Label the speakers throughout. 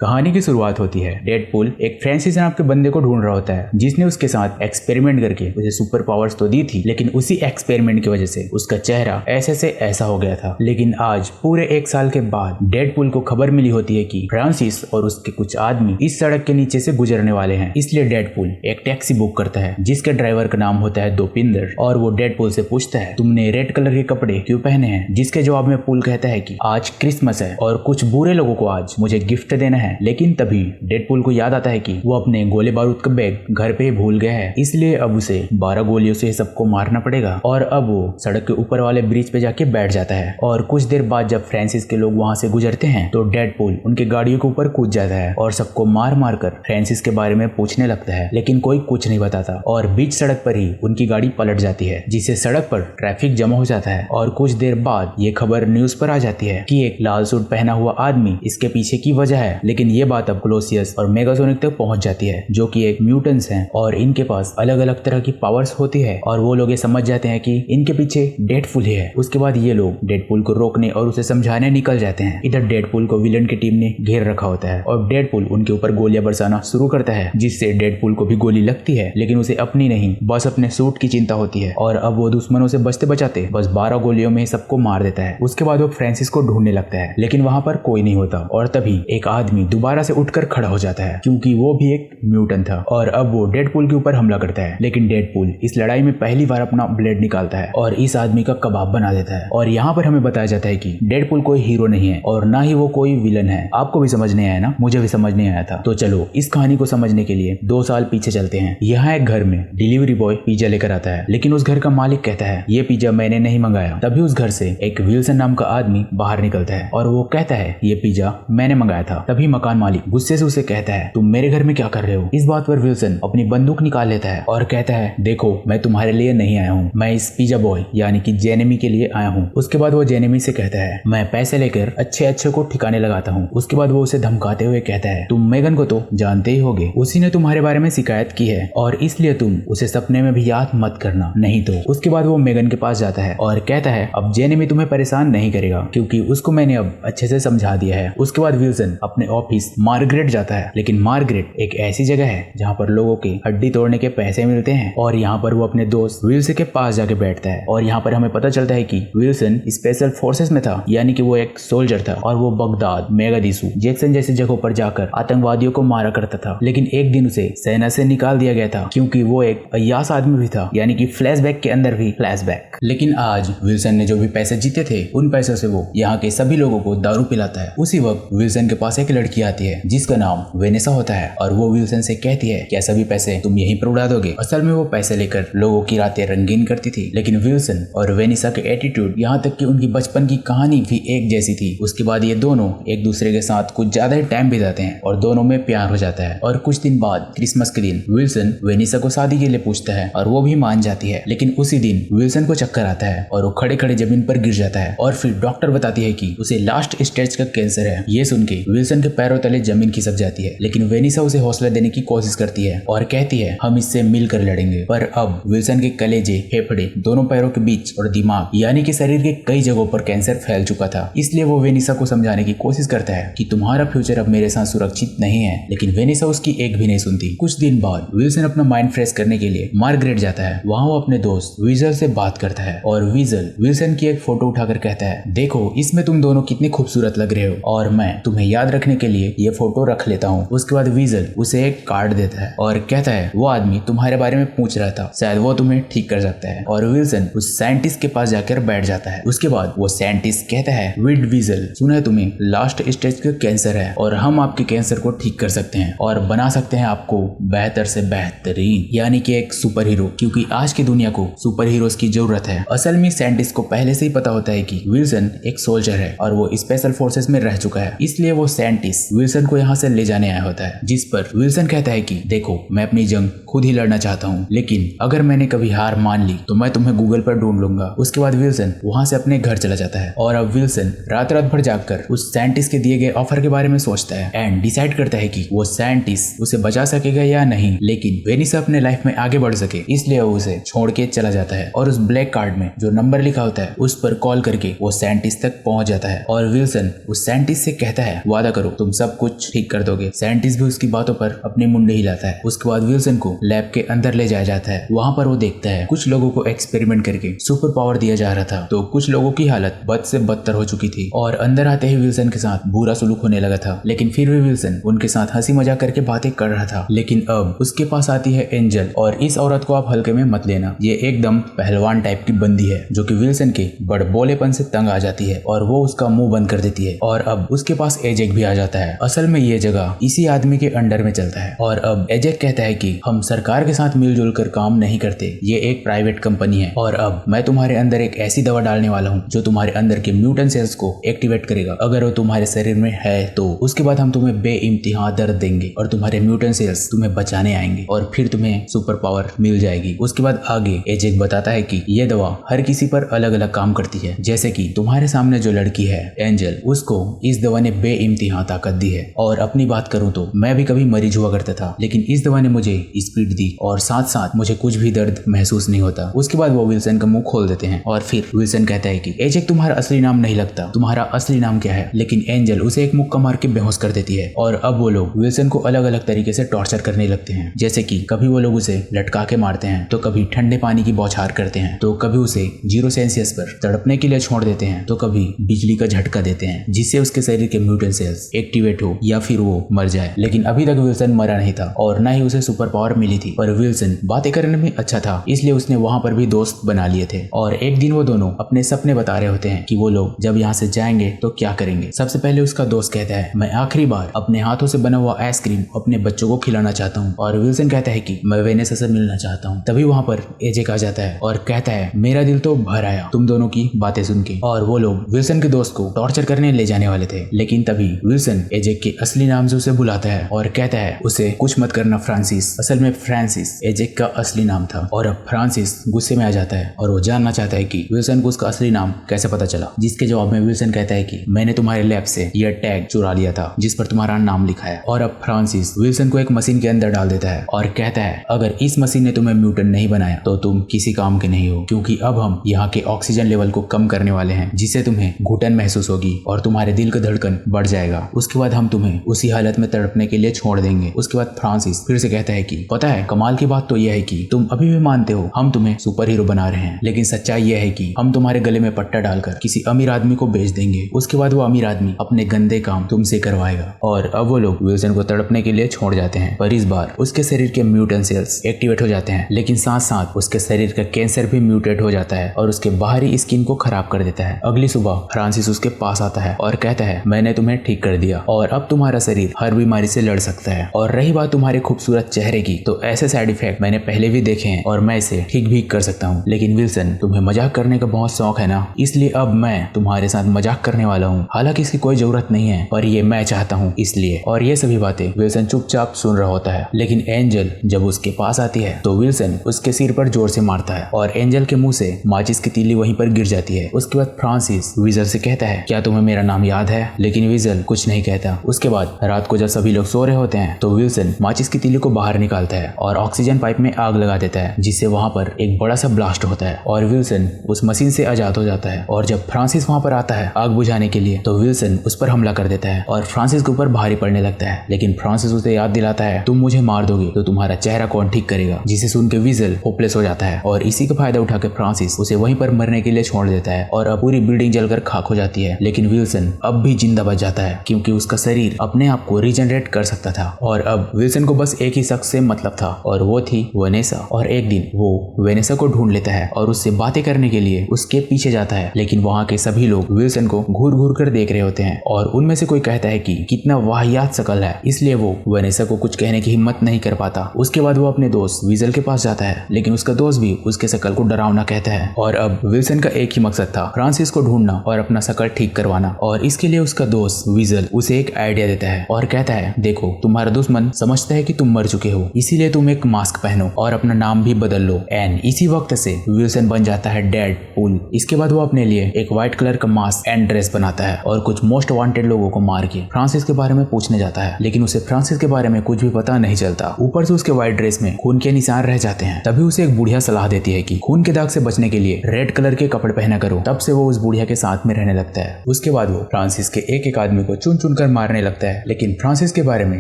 Speaker 1: कहानी की शुरुआत होती है। डेडपूल एक फ्रांसिस नाम के बंदे को ढूंढ रहा होता है जिसने उसके साथ एक्सपेरिमेंट करके उसे सुपर पावर्स तो दी थी, लेकिन उसी एक्सपेरिमेंट की वजह से उसका चेहरा ऐसे से ऐसा हो गया था। लेकिन आज पूरे 1 साल के बाद डेडपूल को खबर मिली होती है कि फ्रांसिस और उसके कुछ आदमी इस सड़क के नीचे से गुजरने वाले हैं। इसलिए डेडपूल एक टैक्सी बुक करता है जिसके ड्राइवर का नाम होता है दोपिंदर, और वो डेडपूल से पूछता है तुमने रेड कलर के कपड़े क्यों पहने हैं, जिसके जवाब में पूल कहता है कि आज क्रिसमस है और कुछ बुरे लोगों को आज मुझे गिफ्ट देना है। लेकिन तभी डेडपूल को याद आता है कि वो अपने गोले बारूद का बैग घर पे भूल गया है, इसलिए अब उसे 12 गोलियों से सबको मारना पड़ेगा। और अब वो सड़क के ऊपर वाले ब्रिज पे जाके बैठ जाता है। और कुछ देर बाद जब फ्रांसिस के लोग वहां से गुजरते हैं तो डेडपूल उनके गाड़ियों के ऊपर कूद जाता है और सबको मार मार कर फ्रांसिस के बारे में पूछने लगता है, लेकिन कोई कुछ नहीं बताता और बीच सड़क पर ही उनकी गाड़ी पलट जाती है, जिससे सड़क पर ट्रैफिक जमा हो जाता है। और कुछ देर बाद ये खबर न्यूज पर आ जाती है कि एक लाल सूट पहना हुआ आदमी इसके पीछे की वजह है। लेकिन ये बात अब क्लोसियस और मेगासोनिक तक पहुंच जाती है, जो कि एक म्यूटेंट्स हैं और इनके पास अलग अलग तरह की पावर्स होती है। और वो लोग ये समझ जाते हैं कि इनके पीछे डेडपूल ही है। उसके बाद ये लोग डेडपूल को रोकने और उसे समझाने निकल जाते हैं। इधर डेडपूल को विलन की टीम ने घेर रखा होता है और डेडपूल उनके ऊपर गोलियां बरसाना शुरू करता है, जिससे डेडपूल को भी गोली लगती है, लेकिन उसे अपनी नहीं बस अपने सूट की चिंता होती है। और अब वो दुश्मनों से बचते बचाते बस 12 गोलियों में सबको मार देता है। उसके बाद वो फ्रांसिस को ढूंढने लगता है, लेकिन वहां पर कोई नहीं होता। और तभी एक आदमी दोबारा से उठकर खड़ा हो जाता है, क्योंकि वो भी एक म्यूटेंट था। और अब वो डेडपूल के ऊपर हमला करता है, लेकिन डेडपूल इस लड़ाई में पहली बार अपना ब्लेड निकालता है और इस आदमी का कबाब बना देता है। और यहाँ पर हमें बताया जाता है कि डेडपूल कोई हीरो नहीं है और ना ही वो कोई विलन है। आपको भी समझ नहीं आया ना? मुझे भी समझ नहीं आया था। तो चलो इस कहानी को समझने के लिए 2 साल पीछे चलते हैं। यहाँ एक घर में डिलीवरी बॉय पिज्जा लेकर आता है, लेकिन उस घर का मालिक कहता है ये पिज्जा मैंने नहीं मंगाया। तभी उस घर से एक विल्सन नाम का आदमी बाहर निकलता है और वो कहता है ये पिज्जा मैंने मंगाया था। तभी मकान मालिक गुस्से से उसे कहता है तुम मेरे घर में क्या कर रहे हो। इस बात पर विल्सन अपनी बंदूक निकाल लेता है और कहता है देखो मैं तुम्हारे लिए नहीं आया हूँ, मैं इस पिज्जा बॉय यानी कि जेनेमी के लिए आया हूँ। उसके बाद वो जेनेमी से कहता है मैं पैसे लेकर अच्छे अच्छे को ठिकाने लगाता हूँ। उसके बाद वो उसे धमकाते हुए कहता है तुम मेगन को तो जानते ही होगे, उसी ने तुम्हारे बारे में शिकायत की है और इसलिए तुम उसे सपने में भी याद मत करना, नहीं तो। उसके बाद वो मेगन के पास जाता है और कहता है अब जेनेमी तुम्हें परेशान नहीं करेगा क्योंकि उसको मैंने अब अच्छे से समझा दिया है। उसके बाद विल्सन अपने ऑफिस मार्गरेट जाता है, लेकिन मार्गरेट एक ऐसी जगह है जहाँ पर लोगों की हड्डी तोड़ने के पैसे मिलते हैं। और यहाँ पर वो अपने दोस्त विल्सन के पास जाके बैठता है और यहाँ पर हमें पता चलता है कि विल्सन स्पेशल फोर्सेस में था, यानी कि वो एक सोल्जर था और वो बगदाद, मेगादिसू, जैक्सन जैसी जगहों पर जाकर आतंकवादियों को मारा करता था। लेकिन एक दिन उसे सेना से निकाल दिया गया था क्योंकि वो एक अय्यास आदमी भी था, यानी कि फ्लैशबैक के अंदर भी फ्लैशबैक। लेकिन आज विल्सन ने जो भी पैसे जीते थे उन पैसों से वो यहाँ के सभी लोगों को दारू पिलाता है। उसी वक्त विल्सन के पास एक लड़की आती है जिसका नाम वेनेसा होता है और वो विल्सन से कहती है क्या सभी पैसे तुम यहीं पर उड़ा दोगे। असल में वो पैसे लेकर लोगों की रातें रंगीन करती थी, लेकिन विल्सन और वेनेसा के एटीट्यूड, यहाँ तक कि उनकी बचपन की कहानी भी एक जैसी थी। उसके बाद ये दोनों एक दूसरे के साथ कुछ ज्यादा ही टाइम बिताते हैं और दोनों में प्यार हो जाता है। और कुछ दिन बाद क्रिसमस के दिन विल्सन वेनेसा को शादी के लिए पूछता है और वो भी मान जाती है। लेकिन उसी दिन विल्सन को चक्कर आता है और वो खड़े खड़े जमीन पर गिर जाता है और फिर डॉक्टर बताती है कि उसे लास्ट स्टेज का कैंसर है। ये सुन के विल्सन के पैरों तले जमीन खिसक जाती है, लेकिन वेनेसा उसे हौसला देने की कोशिश करती है और कहती है हम इससे मिलकर लड़ेंगे। पर अब विल्सन के कलेजे, फेफड़े, दोनों पैरों के बीच और दिमाग यानी कि शरीर के कई जगहों पर कैंसर फैल चुका था। इसलिए वो वेनेसा को समझाने की कोशिश करता है कि तुम्हारा फ्यूचर अब मेरे साथ सुरक्षित नहीं है, लेकिन वेनेसा उसकी एक भी नहीं सुनती। कुछ दिन बाद विल्सन अपना माइंड फ्रेश करने के लिए मार्गरेट जाता है। वहाँ वो अपने दोस्त वीजल से बात करता है और वीजल विल्सन की एक फोटो उठाकर कहता है देखो इसमें तुम दोनों कितने खूबसूरत लग रहे हो और मैं तुम्हें याद रखने के लिए ये फोटो रख लेता हूँ। उसके बाद वीजल उसे एक कार्ड देता है और कहता है वो आदमी तुम्हारे बारे में पूछ रहा था, शायद वो तुम्हें ठीक कर सकता है। और विल्सन उस साइंटिस्ट के पास जाकर बैठ जाता है। उसके बाद वो साइंटिस्ट कहता है विड वीजल, सुना है तुम्हें लास्ट स्टेज का कैंसर है और हम आपके कैंसर को ठीक कर सकते हैं और बना सकते हैं आपको बेहतर से बेहतरीन, यानी कि एक सुपर हीरो, क्योंकि आज की दुनिया को सुपर हीरोज की जरूरत है। असल में साइंटिस्ट को पहले से ही पता होता है कि विल्सन एक सोल्जर है और वो स्पेशल फोर्सेस में रह चुका है, इसलिए वो साइंटिस्ट विल्सन को यहाँ से ले जाने आया होता है। जिस पर विल्सन कहता है कि देखो मैं अपनी जंग खुद ही लड़ना चाहता हूँ, लेकिन अगर मैंने कभी हार मान ली तो मैं तुम्हें गूगल पर ढूंढ लूंगा। उसके बाद विल्सन वहाँ से अपने घर चला जाता है और अब विल्सन रात रात भर जागकर उस साइंटिस्ट के दिए गए ऑफर के बारे में सोचता है एंड डिसाइड करता है कि वो साइंटिस्ट उसे बचा सकेगा या नहीं। लेकिन वेनेसा अपने लाइफ में आगे बढ़ सके इसलिए वो उसे छोड़ के चला जाता है और उस ब्लैक कार्ड में जो नंबर लिखा होता है उस पर कॉल करके वो साइंटिस्ट तक पहुंच जाता है और विल्सन उस साइंटिस्ट से कहता है वादा करो तुम सब कुछ ठीक कर दोगे। साइंटिस्ट भी उसकी बातों पर अपने मुंडे हिलाता है। उसके बाद विल्सन को लैब के अंदर ले जाया जाता है। वहाँ पर वो देखता है कुछ लोगों को एक्सपेरिमेंट करके सुपर पावर दिया जा रहा था, तो कुछ लोगों की हालत बद से बदतर हो चुकी थी और अंदर आते ही विल्सन के साथ बुरा सलूक होने लगा था। लेकिन फिर भी विल्सन उनके साथ हंसी मजाक करके बातें कर रहा था। लेकिन अब उसके पास आती है एंजल, और इस औरत को आप हल्के में मत लेना। ये एकदम पहलवान टाइप की बंदी है जो कि विल्सन के बड़बोलेपन से तंग आ जाती है और वो उसका मुंह बंद कर देती है। और अब उसके पास एजेक भी आ जाता है। असल में ये जगह इसी आदमी के अंडर में चलता है। और अब एजेक कहता है कि हम सरकार के साथ मिलजुल कर काम नहीं करते, ये एक प्राइवेट कंपनी है और अब मैं तुम्हारे अंदर एक ऐसी दवा डालने वाला हूँ जो तुम्हारे अंदर के म्यूटेंट सेल्स को एक्टिवेट करेगा। अगर वो तुम्हारे शरीर में है तो उसके बाद हम तुम्हें बेइंतहा दर्द देंगे और तुम्हारे म्यूटेंट सेल्स तुम्हें बचाने आएंगे और फिर तुम्हें सुपर पावर मिल जाएगी। उसके बाद आगे एजेक बताता है कि ये दवा हर किसी पर अलग अलग काम करती है। जैसे कि तुम्हारे सामने जो लड़की है एंजल, उसको इस दवा ने बेइंतहा ताकत दी है। और अपनी बात करूं तो मैं भी कभी मरीज हुआ करता था, लेकिन इस दवा ने मुझे स्पीड दी और साथ साथ मुझे कुछ भी दर्द महसूस नहीं होता। उसके बाद वो विल्सन का मुंह खोल देते हैं और फिर विल्सन कहता है कि एजेक तुम्हारा असली नाम नहीं लगता, तुम्हारा असली नाम क्या है? लेकिन एंजल उसे एक मुक्का मार के बेहोश कर देती है। और अब वो लोग विल्सन को अलग अलग तरीके से टॉर्चर करने लगते हैं। जैसे कि कभी वो लोग उसे लटका के मारते हैं, तो कभी ठंडे पानी की बौछार करते हैं, तो कभी उसे 0 सेल्सियस पर तड़पने के लिए छोड़ देते हैं, तो कभी बिजली का झटका देते हैं जिससे उसके शरीर के म्यूटेंट सेल्स एक्टिवेट हो या फिर वो मर जाए। लेकिन अभी तक विल्सन मरा नहीं था और ना ही उसे सुपर पावर मिली थी। पर विल्सन बातें करने में अच्छा था, इसलिए उसने वहां पर भी दोस्त बना लिए थे। और एक दिन वो दोनों अपने सपने बता रहे होते हैं कि वो लोग जब यहाँ से जाएंगे तो क्या करेंगे। सबसे पहले उसका दोस्त कहता है मैं आखिरी बार अपने हाथों से बना हुआ आइसक्रीम अपने बच्चों को खिलाना चाहता हूँ। और विल्सन कहता है कि मैं वेनेसा से मिलना चाहता हूँ। तभी वहां पर एजेक आ जाता है और कहता है मेरा दिल तो भर आया तुम दोनों की बातें सुन के। और वो लोग विल्सन के दोस्त को टॉर्चर करने ले जाने वाले थे, लेकिन तभी विल्सन एजेक के असली नाम से उसे बुलाता है और कहता है उसे कुछ मत करना फ्रांसिस। असल में फ्रांसिस एजेक का असली नाम था। और अब फ्रांसिस गुस्से में आ जाता है और वो जानना चाहता है कि विल्सन को उसका असली नाम कैसे पता चला। जिसके जवाब में विल्सन कहता है कि मैंने तुम्हारे लैब से यह टैग चुरा लिया था जिस पर तुम्हारा नाम लिखा है। और अब फ्रांसिस विल्सन को एक मशीन के अंदर डाल देता है और कहता है अगर इस मशीन ने तुम्हें म्यूटेंट नहीं बनाया तो तुम किसी काम के नहीं हो, क्योंकि अब हम यहाँ के ऑक्सीजन लेवल को कम करने वाले हैं जिससे तुम्हें घुटन महसूस होगी और तुम्हारे दिल का धड़कन बढ़ जाएगा। उसके बाद हम तुम्हें उसी हालत में तड़पने के लिए छोड़ देंगे। उसके बाद फ्रांसिस फिर से कहता है कि पता है कमाल की बात तो यह है कि तुम अभी भी मानते हो हम तुम्हें सुपर हीरो बना रहे हैं, लेकिन सच्चाई यह है कि हम तुम्हारे गले में पट्टा डालकर किसी अमीर आदमी को बेच देंगे। उसके बाद वो अमीर आदमी अपने गंदे काम तुमसे करवाएगा। और अब वो लोग विल्सन को तड़पने के लिए छोड़ जाते हैं, पर इस बार उसके शरीर के म्यूटेंट सेल्स एक्टिवेट हो जाते हैं, लेकिन साथ साथ उसके शरीर का कैंसर भी म्यूटेट हो जाता है और उसके बाहरी स्किन को खराब कर देता है। अगली सुबह फ्रांसिस उसके पास आता है और कहता है मैंने तुम्हें ठीक कर दिया और अब तुम्हारा शरीर हर बीमारी से लड़ सकता है। और रही बात तुम्हारे खूबसूरत चेहरे की, तो ऐसे साइड इफेक्ट मैंने पहले भी देखे हैं और मैं इसे ठीक भी कर सकता हूँ। लेकिन विल्सन तुम्हें मजाक करने का बहुत शौक है ना, इसलिए अब मैं तुम्हारे साथ मजाक करने वाला हूँ। हालांकि इसकी कोई जरूरत नहीं है, पर ये मैं चाहता हूँ इसलिए। और ये सभी बातें विल्सन चुपचाप सुन रहा होता है। लेकिन एंजल जब उसके पास आती है तो विल्सन उसके सिर पर जोर से मारता है और एंजल के मुंह से माचिस की तीली वहीं पर गिर जाती है। उसके बाद फ्रांसिस विजल से कहता है क्या तुम्हें मेरा नाम याद है? लेकिन विजल कुछ नहीं कहता। उसके बाद रात को जब सभी लोग सो रहे होते हैं तो विल्सन माचिस की तीली को बाहर निकालता है और ऑक्सीजन पाइप में आग लगा देता है, जिससे वहां पर एक बड़ा सा ब्लास्ट होता है और विल्सन उस मशीन से आजाद हो जाता है। और जब फ्रांसिस वहां पर आता है आग बुझाने के लिए तो विल्सन उस पर हमला कर देता है और फ्रांसिस के ऊपर भारी पड़ने लगता है। लेकिन फ्रांसिस उसे याद दिलाता है तुम मुझे मार दोगे तो तुम्हारा चेहरा कौन ठीक करेगा, जिसे सुन के विजल होपलेस हो जाता है। और इसी का फायदा उठाकर फ्रांसिस उसे वहीं पर मरने के लिए छोड़ देता है और अब पूरी बिल्डिंग जलकर खाक हो जाती है। लेकिन विल्सन अब भी जिंदा बच जाता है क्योंकि उसका शरीर अपने आप को रीजनरेट कर सकता था। और अब विल्सन को बस एक ही शख्स से मतलब था और वो थी वेनेसा। और एक दिन वो वेनेसा को ढूंढ लेता है और उससे बातें करने के लिए उसके पीछे जाता है। लेकिन वहाँ के सभी लोग विल्सन को घूर घूर कर देख रहे होते हैं और उनमें से कोई कहता है कि कितना वाहियात शकल है, इसलिए वो वेनेसा को कुछ कहने की हिम्मत नहीं कर पाता। उसके बाद वो अपने दोस्त विजल के पास जाता है, लेकिन उसका दोस्त भी उसके शकल को डरावना कहता है। और अब विल्सन का एक ही मकसद था, फ्रांसिस को ढूंढना और अपना शकल ठीक करवाना। और इसके लिए उसका दोस्त विजल उसे एक आइडिया देता है और कहता है देखो तुम्हारा दुश्मन समझता है कि तुम मर चुके हो, इसीलिए तुम एक मास्क पहनो और अपना नाम भी बदल लो। एंड इसी वक्त से विल्सन बन जाता है डेडपूल। इसके बाद वो अपने लिए एक व्हाइट कलर का मास्क एंड ड्रेस बनाता है और कुछ मोस्ट वांटेड लोगों को मार के फ्रांसिस के बारे में पूछने जाता है, लेकिन उसे फ्रांसिस के बारे में कुछ भी पता नहीं चलता। ऊपर से उसके व्हाइट ड्रेस में खून के निशान रह जाते हैं। तभी उसे एक बुढ़िया सलाह देती है कि खून के दाग से बचने के लिए रेड कलर के कपड़े पहना करो। तब से वो उस बुढ़िया के साथ में रहने लगता है। उसके बाद वो फ्रांसिस के एक एक आदमी को चुन चुन सुनकर मारने लगता है। लेकिन फ्रांसिस के बारे में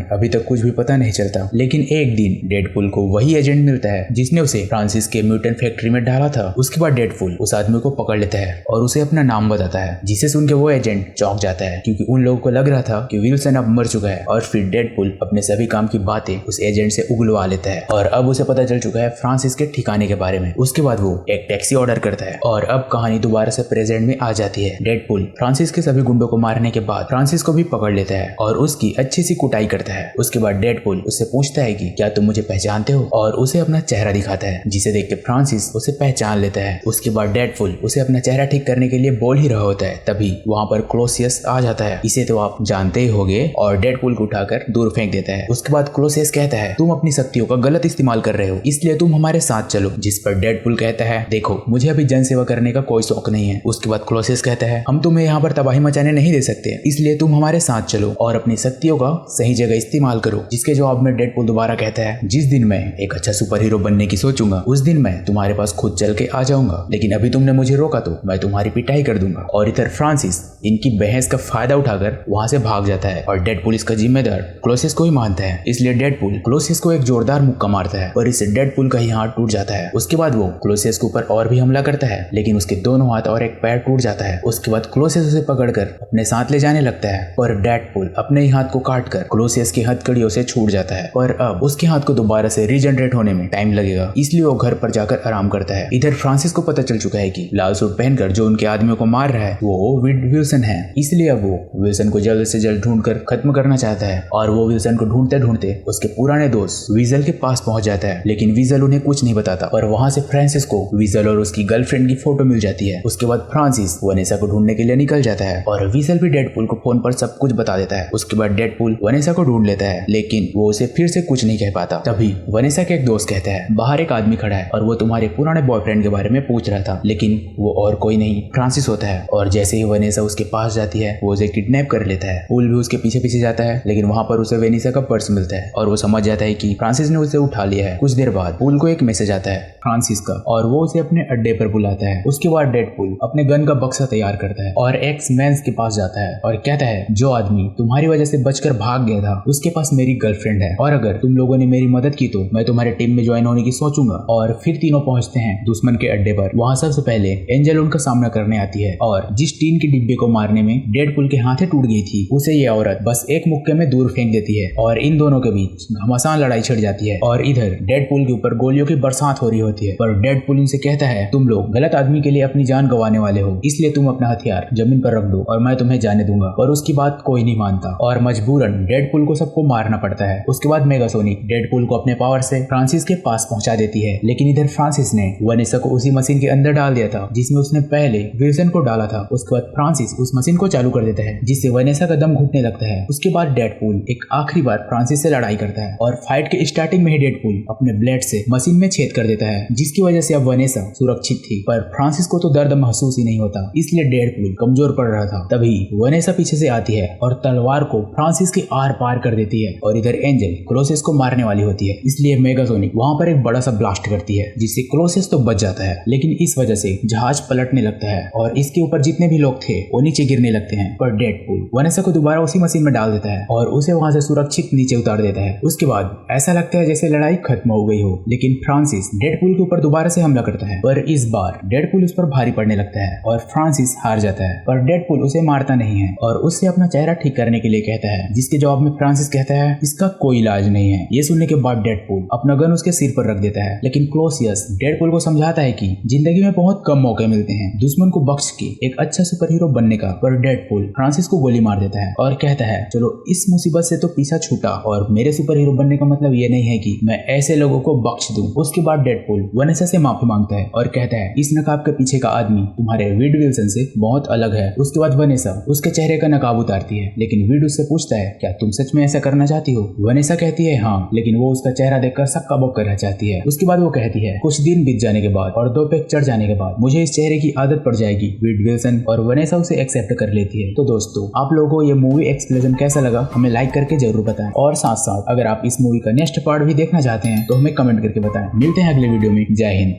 Speaker 1: अभी तक कुछ भी पता नहीं चलता। लेकिन एक दिन डेडपूल को वही एजेंट मिलता है जिसने उसे फ्रांसिस के म्यूटेंट फैक्ट्री में डाला था। उसके बाद डेडपूल उस आदमी को पकड़ लेता है और उसे अपना नाम बताता है, जिसे सुन के वो एजेंट चौंक जाता है क्योंकि उन लोगों को लग रहा था कि विल्सन अब मर चुका है। और फिर डेडपूल अपने सभी काम की बातें उस एजेंट से उगलवा लेता है और अब उसे पता चल चुका है फ्रांसिस के ठिकाने के बारे में। उसके बाद वो एक टैक्सी ऑर्डर करता है और अब कहानी दोबारा से प्रेजेंट में आ जाती है। डेडपूल फ्रांसिस के सभी गुंडों को मारने के बाद फ्रांसिस को भी पकड़ लेता है और उसकी अच्छी सी कुटाई करता है। उसके बाद डेडपूल उससे पूछता है कि क्या तुम मुझे पहचानते हो, और उसे अपना चेहरा दिखाता है, जिसे देख के फ्रांसिस उसे पहचान लेता है। उसके बाद डेडपूल उसे अपना चेहरा ठीक करने के लिए बोल ही रहा होता है, तभी वहाँ पर क्लोसियस आ जाता है। इसे तो आप जानते ही होंगे, और डेडपूल को उठाकर दूर फेंक देता है। उसके बाद क्लोसियस कहता है तुम अपनी शक्तियों का गलत इस्तेमाल कर रहे हो, इसलिए तुम हमारे साथ चलो। जिस पर डेडपूल कहता है देखो मुझे अभी जनसेवा करने का कोई शौक नहीं है। उसके बाद क्लोसियस कहता है हम तुम्हें यहाँ पर तबाही मचाने नहीं दे सकते, इसलिए तुम हमारे साथ चलो और अपनी शक्तियों का सही जगह इस्तेमाल करो। जिसके जवाब में डेडपूल दोबारा कहता है जिस दिन मैं एक अच्छा सुपर हीरो बनने की सोचूंगा उस दिन मैं तुम्हारे पास खुद चल के आ जाऊंगा, लेकिन अभी तुमने मुझे रोका तो मैं तुम्हारी पिटाई कर दूंगा। और इधर फ्रांसिस इनकी बहस का फायदा उठाकर वहां से भाग जाता है और डेडपूल इसका जिम्मेदार क्लोसियस को ही मानता है। इसलिए डेडपूल क्लोसियस को एक जोरदार मुक्का मारता है और इससे डेडपूल का ही हाथ टूट जाता है। उसके बाद वो क्लोसियस के ऊपर और भी हमला करता है, लेकिन उसके दोनों हाथ और एक पैर टूट जाता है। उसके बाद क्लोसियस उसे पकड़कर अपने साथ ले जाने लगता है, पर डेडपूल अपने ही हाथ को काटकर क्लोसियस की हथकड़ियों से छूट जाता है और अब उसके हाथ को दोबारा से रीजनरेट होने में टाइम लगेगा, इसलिए वो घर पर जाकर आराम करता है। इधर फ्रांसिस को पता चल चुका है कि लाल सूट पहनकर जो उनके आदमियों को मार रहा है वो विल्सन है, इसलिए अब वो विल्सन को जल्द से जल्द ढूंढकर खत्म करना चाहता है। और वो विल्सन को ढूंढते ढूंढते उसके पुराने दोस्त वीजल के पास पहुंच जाता है, लेकिन वीजल उन्हें कुछ नहीं बताता और वहां से फ्रांसिस को वीजल और उसकी गर्लफ्रेंड की फोटो मिल जाती है। उसके बाद फ्रांसिस वनेसा को ढूंढने के लिए निकल जाता है और वीजल भी डेडपूल को फोन पर सब कुछ बता देता है। उसके बाद डेडपूल वनेसा को ढूंढ लेता है, लेकिन वो उसे फिर से कुछ नहीं कह पाता। तभी वनेसा के एक दोस्त कहता है बाहर एक आदमी खड़ा है और वो तुम्हारे पुराने बॉयफ्रेंड के बारे में पूछ रहा था, लेकिन वो और कोई नहीं फ्रांसिस होता है। और जैसे ही वनेसा उसके पास जाती है वो उसे किडनैप कर लेता है। पूल भी उसके पीछे पीछे जाता है, लेकिन वहां पर उसे वेनिसा का पर्स मिलता है और वो समझ जाता है कि फ्रांसिस ने उसे उठा लिया है। कुछ देर बाद पूल को एक मैसेज आता है फ्रांसिस का और वो उसे अपने अड्डे पर बुलाता है। उसके बाद डेडपूल अपने गन का बक्सा तैयार करता है और एक्स मैंस के पास जाता है और कहता है जो आदमी तुम्हारी वजह से बचकर भाग गया था उसके पास मेरी गर्लफ्रेंड है, और अगर तुम लोगों ने मेरी मदद की तो मैं तुम्हारे टीम में ज्वाइन होने की सोचूंगा। और फिर तीनों पहुंचते हैं दुश्मन के अड्डे पर। वहां सबसे पहले एंजल उनका सामना करने आती है और जिस टीन के डिब्बे को मारने में डेडपूल के हाथें टूट गई थी उसे ये औरत बस एक मुक्के में दूर फेंक देती है और इन दोनों के बीच घमासान लड़ाई छिड़ जाती है। और इधर डेडपूल के ऊपर गोलियों की बरसात हो रही होती है, पर डेडपूल उनसे कहता है तुम लोग गलत आदमी के लिए अपनी जान गंवाने वाले हो, इसलिए तुम अपना हथियार जमीन पर रख दो और मैं तुम्हें जाने दूंगा। पर उसकी बात कोई नहीं मानता और मजबूरन डेडपूल को सबको मारना पड़ता है। उसके बाद मेगासोनिक डेडपूल को अपने पावर से फ्रांसिस के पास पहुंचा देती है, लेकिन इधर फ्रांसिस ने वनेसा को उसी मशीन के अंदर डाल दिया था जिसमें उसने पहले विल्सन को डाला था। उसके बाद फ्रांसिस उस मशीन को चालू कर देता है जिससे वनेसा का दम घुटने लगता है। उसके बाद डेडपूल एक आखिरी बार फ्रांसिस से लड़ाई करता है और फाइट के स्टार्टिंग में ही डेडपूल अपने ब्लेड से मशीन में छेद कर देता है, जिसकी वजह से अब वनेसा सुरक्षित थी। पर फ्रांसिस को तो दर्द महसूस ही नहीं होता, इसलिए डेडपूल कमजोर पड़ रहा था। तभी वनेसा पीछे से आती है और तलवार को फ्रांसिस के आर पार कर देती है और इधर एंजल क्लोसियस को मारने वाली होती है, इसलिए मेगासोनिक वहां पर एक बड़ा सा ब्लास्ट करती है जिससे क्लोसियस तो बच जाता है, लेकिन इस वजह से जहाज पलटने लगता है और इसके ऊपर जितने भी लोग थे वो नीचे गिरने लगते हैं। पर डेडपूल वनेसा को दोबारा उसी मशीन में डाल देता है और उसे वहां से सुरक्षित नीचे उतार देता है। उसके बाद ऐसा लगता है जैसे लड़ाई खत्म हो गई हो, लेकिन फ्रांसिस डेडपूल के ऊपर दोबारा से हमला करता है, पर इस बार डेडपूल उस पर भारी पड़ने लगता है और फ्रांसिस हार जाता है। पर डेडपूल उसे मारता नहीं है और उससे अपना चेहरा ठीक करने के लिए कहता है, जिसके जवाब में फ्रांसिस कहता है इसका कोई इलाज नहीं है। ये सुनने के बाद डेडपूल अपना गन उसके सिर पर रख देता है, लेकिन क्लोसियस डेडपूल को समझाता है कि जिंदगी में बहुत कम मौके मिलते हैं दुश्मन को बख्श के एक अच्छा सुपर हीरो बनने का। पर डेडपूल फ्रांसिस को गोली मार देता है और कहता है चलो इस मुसीबत से तो पीछा छूटा, और मेरे सुपर हीरो बनने का मतलब ये नहीं है कि मैं ऐसे लोगों को बख्श दूं। उसके बाद डेडपूल वनेसा से माफी मांगता है और कहता है इस नकाब के पीछे का आदमी तुम्हारे विड विल्सन से बहुत अलग है। उसके बाद वनेसा उसके चेहरे का नकाब उतारती है, लेकिन विड उससे पूछता है क्या तुम सच में ऐसा करना चाहती हो? वनेसा कहती है हाँ, लेकिन वो उसका चेहरा देखकर सक्का बक्का रह जाती है। उसके बाद वो कहती है कुछ दिन बीत जाने के बाद और 2 पैक चढ़ जाने के बाद मुझे इस चेहरे की आदत पड़ जाएगी। विड विल्सन और वनेसा उसे एक्सेप्ट कर लेती है। तो दोस्तों आप लोगों को ये मूवी एक्सप्लेजन कैसा लगा हमें लाइक करके जरूर बताएं, और साथ साथ अगर आप इस मूवी का नेक्स्ट पार्ट भी देखना चाहते हैं तो हमें कमेंट करके बताएं। मिलते हैं अगले वीडियो में। जय हिंद।